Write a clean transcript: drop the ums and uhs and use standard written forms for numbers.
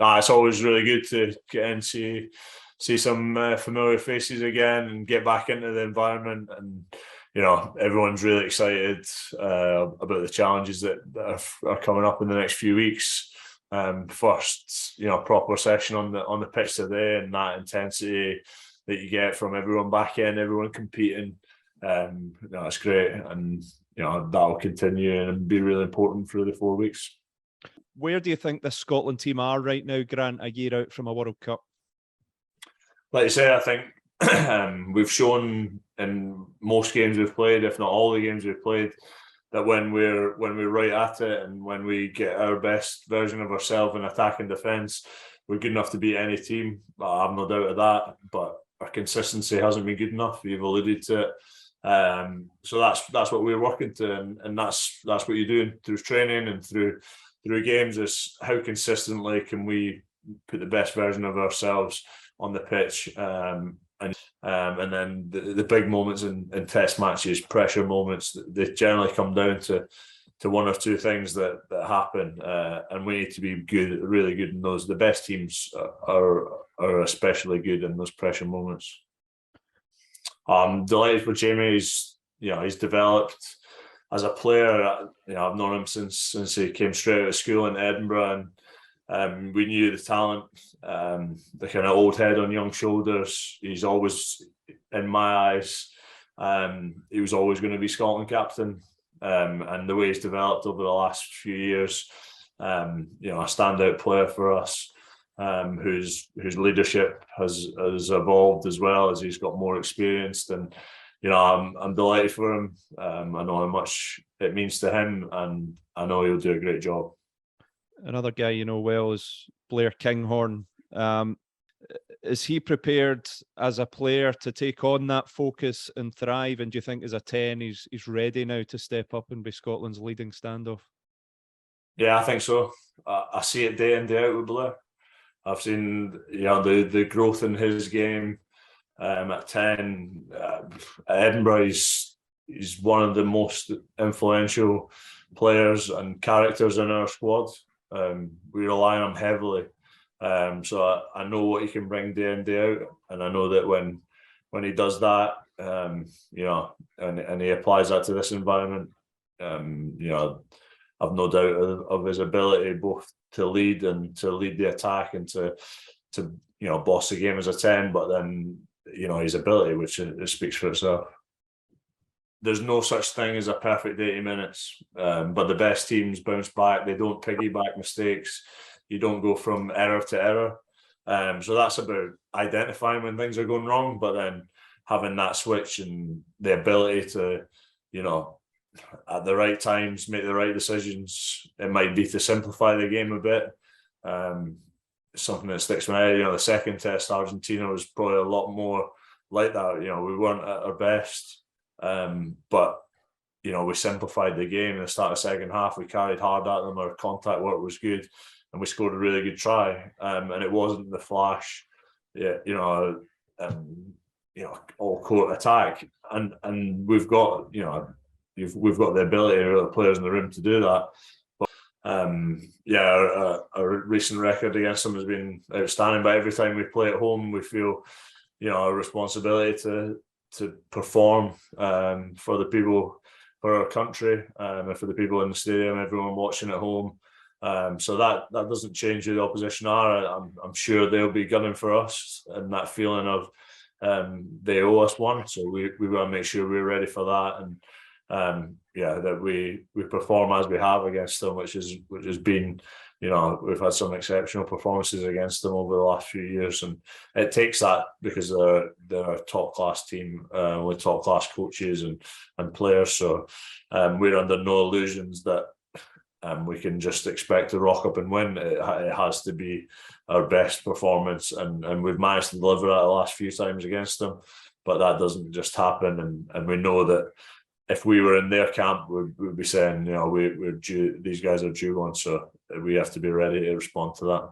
It's always really good to get in, see some familiar faces again and get back into the environment. And everyone's really excited about the challenges that are coming up in the next few weeks. First, proper session on the pitch today, and that intensity that you get from everyone back in, everyone competing. It's great, and that'll continue and be really important for the 4 weeks. Where do you think the Scotland team are right now, Grant, a year out from a World Cup? Like you say, I think we've shown in most games we've played, if not all the games we've played, that when we're right at it and when we get our best version of ourselves in attack and defence, we're good enough to beat any team. I have no doubt of that, but our consistency hasn't been good enough. You've alluded to it. So that's what we're working to, and that's what you're doing through training and through games, is how consistently can we put the best version of ourselves on the pitch, and then the big moments in test matches, pressure moments, they generally come down to one or two things that happen, and we need to be good, really good in those. The best teams are especially good in those pressure moments. I'm delighted for Jamie. He's developed as a player. I've known him since he came straight out of school in Edinburgh, and we knew the talent, the kind of old head on young shoulders. He's always, in my eyes, he was always going to be Scotland captain, and the way he's developed over the last few years, a standout player for us, whose leadership has evolved as well as he's got more experience. And I'm delighted for him. I know how much it means to him, and I know he'll do a great job. Another guy you know well is Blair Kinghorn. Is he prepared as a player to take on that focus and thrive? And do you think as a 10 he's ready now to step up and be Scotland's leading standoff? Yeah, I think so. I see it day in, day out with Blair. I've seen the growth in his game. At 10, at Edinburgh, he's one of the most influential players and characters in our squad. We rely on him heavily, so I know what he can bring day in, day out, and I know that when he does that, and he applies that to this environment, I've no doubt of his ability both to lead and to lead the attack and to boss the game as a 10, but then his ability, which it speaks for itself. There's no such thing as a perfect 80 minutes, but the best teams bounce back. They don't piggyback mistakes. You don't go from error to error. So that's about identifying when things are going wrong, but then having that switch and the ability to, at the right times, make the right decisions. It might be to simplify the game a bit. Something that sticks in my head, the second test, Argentina, was probably a lot more like that. We weren't at our best, but we simplified the game. In the start of the second half, we carried hard at them. Our contact work was good, and we scored a really good try. And it wasn't the flash, all court attack. And we've got we've got the ability of the players in the room to do that. Our recent record against them has been outstanding. But every time we play at home, we feel, a responsibility to perform for the people, for our country, and for the people in the stadium, everyone watching at home. So that doesn't change who the opposition are. I'm sure they'll be gunning for us, and that feeling of they owe us one. So we want to make sure we're ready for that, and that we perform as we have against them, which has been, we've had some exceptional performances against them over the last few years, and it takes that because they're a top class team with top class coaches and players. So we're under no illusions that we can just expect to rock up and win. It has to be our best performance, and we've managed to deliver that the last few times against them, but that doesn't just happen, and we know that if we were in their camp, we'd be saying, we're due, these guys are due one, so we have to be ready to respond to that.